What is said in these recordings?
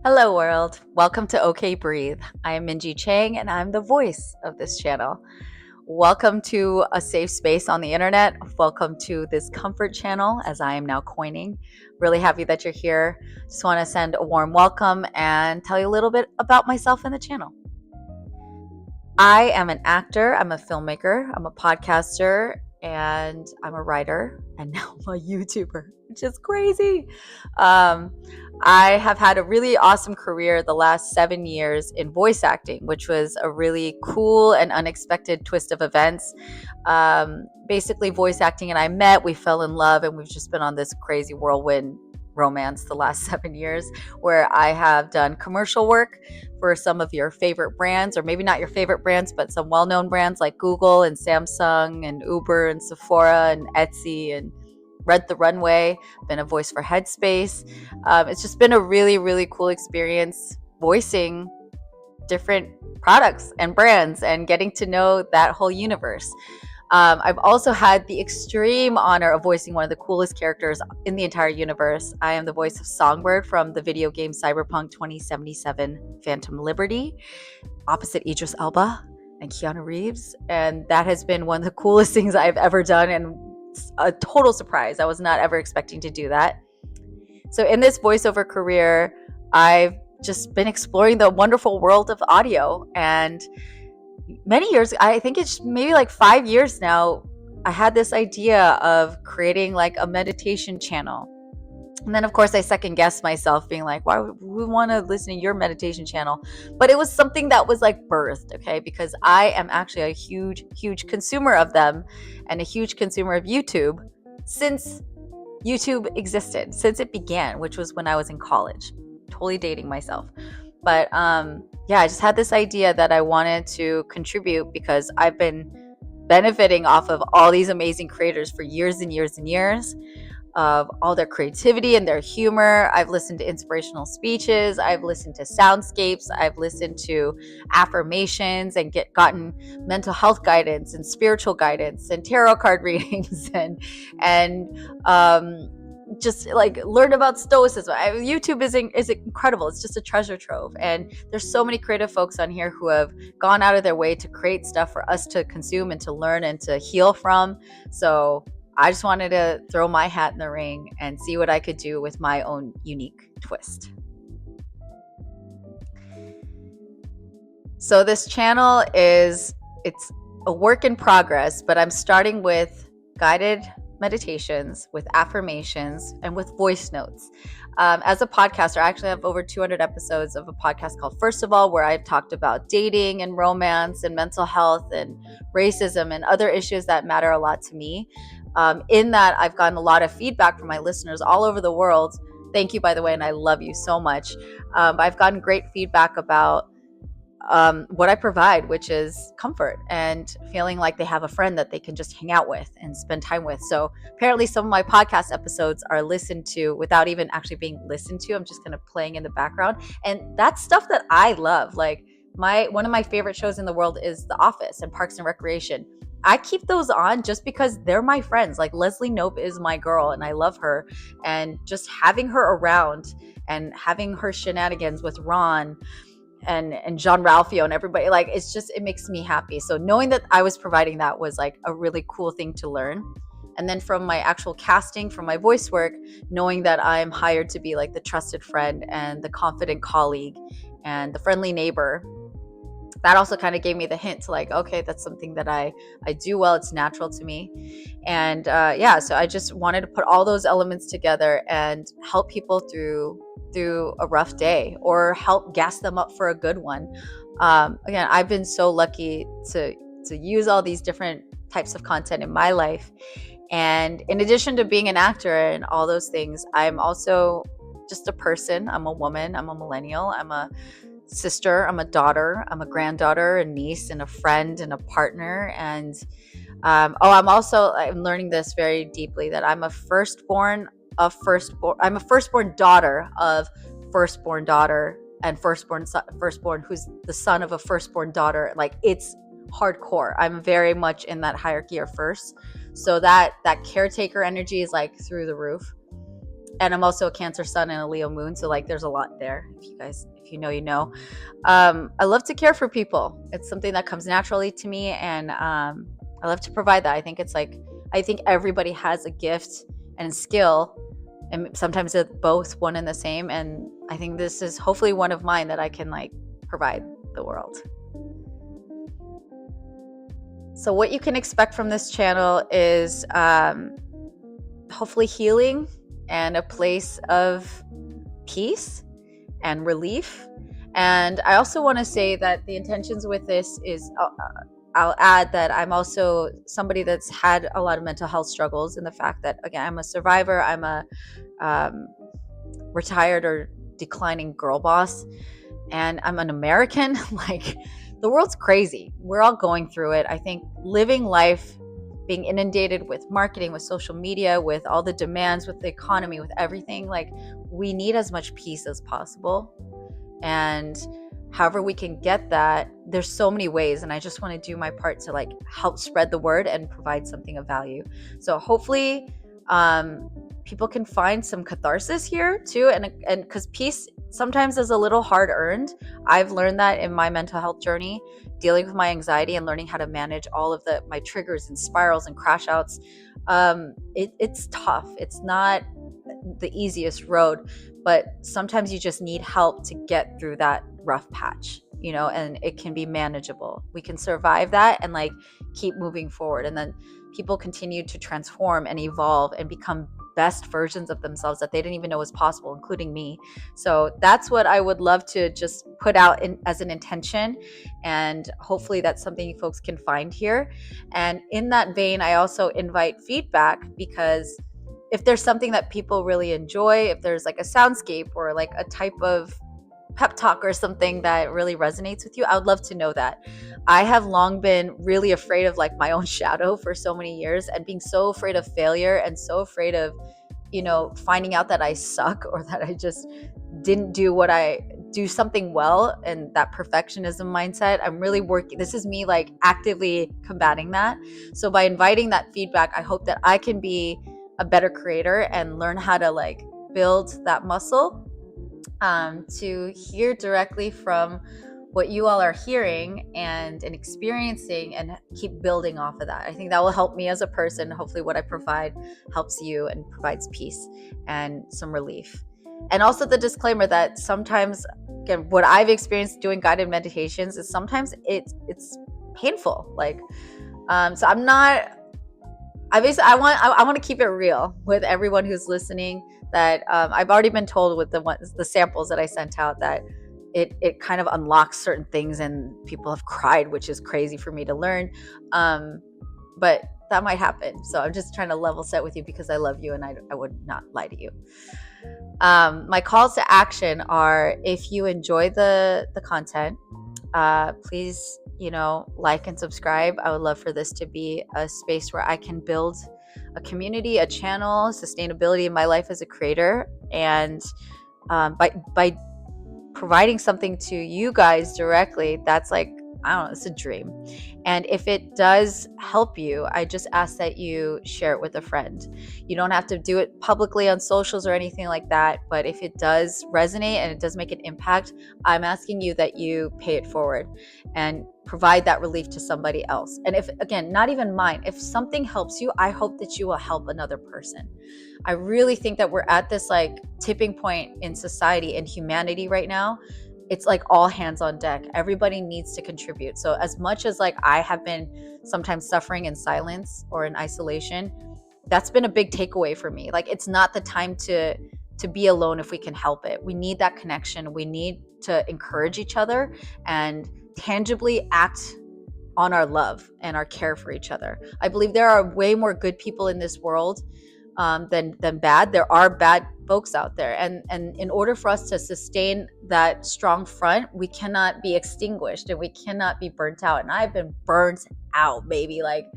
Hello, world. Welcome to OK Breathe. I am Minji Chang, and I'm the voice of this channel. Welcome to a safe space on the internet. Welcome to this comfort channel, as I am now coining. Really happy that you're here. Just want to send a warm welcome and tell you a little bit about myself and the channel. I am an actor, I'm a filmmaker, I'm a podcaster, and I'm a writer, and now I'm a YouTuber, which is crazy. Um, I have had a really awesome career the last 7 years in voice acting, which was a really cool and unexpected twist of events. Basically, voice acting and I met, we fell in love, and we've just been on this crazy whirlwind romance the last 7 years where I have done commercial work for some of your favorite brands, or maybe not your favorite brands, but some well-known brands like Google and Samsung and Uber and Sephora and Etsy and Rent the Runway. Been a voice for Headspace. It's just been a really, really cool experience voicing different products and brands and getting to know that whole universe. I've also had the extreme honor of voicing one of the coolest characters in the entire universe. I am the voice of Songbird from the video game Cyberpunk 2077 Phantom Liberty, opposite Idris Elba and Keanu Reeves. And that has been one of the coolest things I've ever done, and a total surprise. I was not ever expecting to do that. So in this voiceover career, I've just been exploring the wonderful world of audio, and many years, I think it's maybe like 5 years now, I had this idea of creating like a meditation channel. And then, of course, I second guessed myself, being like, why would we want to listen to your meditation channel? But it was something that was like birthed, okay? Because I am actually a huge, huge consumer of them and a huge consumer of YouTube since YouTube existed, since it began, which was when I was in college. Totally dating myself. But yeah, I just had this idea that I wanted to contribute because I've been benefiting off of all these amazing creators for years and years and years, of all their creativity and their humor. I've listened to inspirational speeches, I've listened to soundscapes, I've listened to affirmations and gotten mental health guidance and spiritual guidance and tarot card readings and just like learn about stoicism. YouTube is incredible. It's just a treasure trove, and there's so many creative folks on here who have gone out of their way to create stuff for us to consume and to learn and to heal from. So I just wanted to throw my hat in the ring and see what I could do with my own unique twist. So this channel it's a work in progress, but I'm starting with guided meditations, with affirmations, and with voice notes. As a podcaster, I actually have over 200 episodes of a podcast called First of All, where I've talked about dating and romance and mental health and racism and other issues that matter a lot to me. In that, I've gotten a lot of feedback from my listeners all over the world. Thank you, by the way, and I love you so much. I've gotten great feedback about what I provide, which is comfort and feeling like they have a friend that they can just hang out with and spend time with. So apparently some of my podcast episodes are listened to without even actually being listened to. I'm just kind of playing in the background. And that's stuff that I love. Like one of my favorite shows in the world is The Office and Parks and Recreation. I keep those on just because they're my friends. Like Leslie Knope is my girl and I love her. And just having her around and having her shenanigans with Ron and John Ralphio and everybody, like it makes me happy. So knowing that I was providing that was like a really cool thing to learn. And then from my actual casting, from my voice work, knowing that I'm hired to be like the trusted friend and the confident colleague and the friendly neighbor, that also kind of gave me the hint to like, okay, that's something that I do well. It's natural to me. And yeah, so I just wanted to put all those elements together and help people through a rough day or help gas them up for a good one. Again, I've been so lucky to use all these different types of content in my life. And in addition to being an actor and all those things, I'm also just a person. I'm a woman. I'm a millennial. I'm a sister. I'm a daughter. I'm a granddaughter, a niece, and a friend, and a partner. And I'm learning this very deeply, that I'm a firstborn daughter of firstborn daughter and firstborn who's the son of a firstborn daughter. Like, it's hardcore. I'm very much in that hierarchy of first. So that caretaker energy is like through the roof. And I'm also a Cancer sun and a Leo moon, so like there's a lot there. If you know, you know. I love to care for people. It's something that comes naturally to me, and I love to provide that. I think everybody has a gift and skill, and sometimes it's both one and the same. And I think this is hopefully one of mine that I can like provide the world. So what you can expect from this channel is hopefully healing and a place of peace and relief. And I also want to say that the intentions with this is I'll add that I'm also somebody that's had a lot of mental health struggles, and the fact that, again, I'm a survivor. I'm a retired or declining girl boss, and I'm an American. Like, the world's crazy. We're all going through it. I think living life, being inundated with marketing, with social media, with all the demands, with the economy, with everything, like, we need as much peace as possible. And however we can get that, there's so many ways, and I just want to do my part to like help spread the word and provide something of value. So hopefully people can find some catharsis here too, and because peace sometimes is a little hard earned. I've learned that in my mental health journey, dealing with my anxiety and learning how to manage all of my triggers and spirals and crash outs. It's tough. It's not the easiest road, but sometimes you just need help to get through that rough patch, you know, and it can be manageable. We can survive that and like keep moving forward, and then people continue to transform and evolve and become best versions of themselves that they didn't even know was possible, including me. So that's what I would love to just put out as an intention, and hopefully that's something you folks can find here. And in that vein, I also invite feedback, because if there's something that people really enjoy, if there's like a soundscape or like a type of pep talk or something that really resonates with you, I would love to know that. I have long been really afraid of like my own shadow for so many years, and being so afraid of failure and so afraid of, you know, finding out that I suck or that I just didn't do something well, and that perfectionism mindset. I'm really working. This is me like actively combating that. So by inviting that feedback, I hope that I can be a better creator and learn how to like build that muscle, to hear directly from what you all are hearing and experiencing, and keep building off of that. I think that will help me as a person. Hopefully what I provide helps you and provides peace and some relief. And also the disclaimer that sometimes, again, what I've experienced doing guided meditations is sometimes it's painful. Like, so I'm not, I want to keep it real with everyone who's listening, that I've already been told with the samples that I sent out that it kind of unlocks certain things, and people have cried, which is crazy for me to learn. But that might happen. So I'm just trying to level set with you because I love you, and I would not lie to you. My calls to action are, if you enjoy the content, please, you know, like and subscribe. I would love for this to be a space where I can build a community, a channel, sustainability in my life as a creator. And by providing something to you guys directly, that's like, I don't know, it's a dream. And if it does help you, I just ask that you share it with a friend. You don't have to do it publicly on socials or anything like that, but if it does resonate and it does make an impact, I'm asking you that you pay it forward and provide that relief to somebody else. And if, again, not even mine, if something helps you, I hope that you will help another person. I really think that we're at this like tipping point in society and humanity right now. It's like all hands on deck. Everybody needs to contribute. So as much as like I have been sometimes suffering in silence or in isolation, that's been a big takeaway for me. Like, it's not the time to be alone if we can help it. We need that connection. We need to encourage each other and tangibly act on our love and our care for each other. I believe there are way more good people in this world than bad. There are bad folks out there, and in order for us to sustain that strong front, we cannot be extinguished and we cannot be burnt out. And I've been burnt out, baby. Like,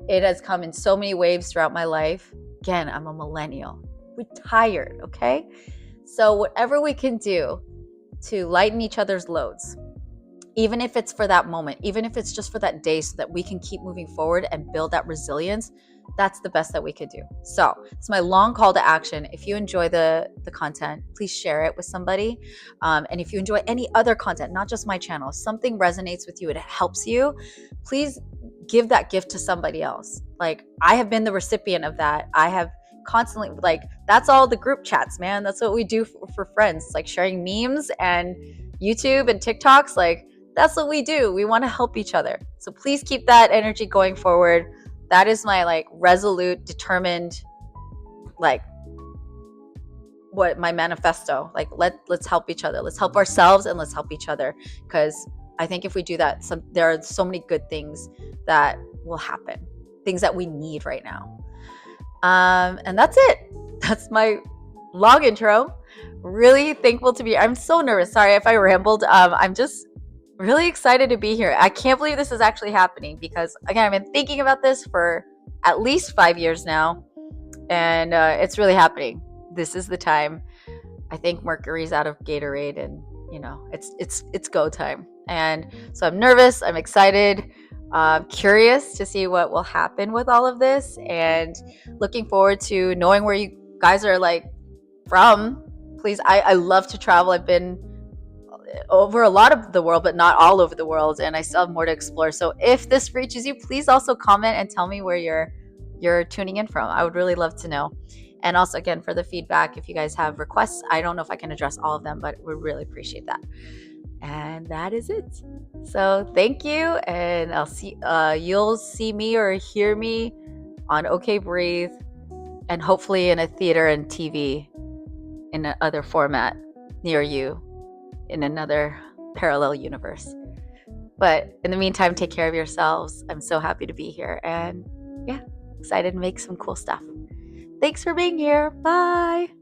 it has come in so many waves throughout my life. Again, I'm a millennial, retired, okay? So whatever we can do to lighten each other's loads, even if it's for that moment, even if it's just for that day, so that we can keep moving forward and build that resilience. That's the best that we could do. So it's my long call to action. If you enjoy the content, please share it with somebody. And if you enjoy any other content, not just my channel, something resonates with you, it helps you, please give that gift to somebody else. Like, I have been the recipient of that. I have constantly, like, that's all the group chats, man. That's what we do for friends. It's like sharing memes and YouTube and TikToks. Like, that's what we do. We want to help each other. So please keep that energy going forward. That is my like resolute, determined, like, what my manifesto. Like, let's help each other. Let's help ourselves and let's help each other. Because I think if we do that, there are so many good things that will happen. Things that we need right now. And that's it. That's my long intro. Really thankful to be. I'm so nervous. Sorry if I rambled. I'm just really excited to be here. I can't believe this is actually happening because, again, I've been thinking about this for at least 5 years now, and it's really happening. This is the time. I think Mercury's out of Gatorade, and it's go time. And so I'm nervous. I'm excited. Curious to see what will happen with all of this, and looking forward to knowing where you guys are like from. Please, I love to travel. I've been over a lot of the world, but not all over the world, and I still have more to explore. So if this reaches you, please also comment and tell me where you're tuning in from. I would really love to know. And also, again, for the feedback, if you guys have requests, I don't know if I can address all of them, but we really appreciate that. And that is it. So thank you, and I'll see you'll see me or hear me on OK Breathe, and hopefully in a theater and TV in another format near you, in another parallel universe. But in the meantime, take care of yourselves. I'm so happy to be here, and yeah, excited to make some cool stuff. Thanks for being here. Bye.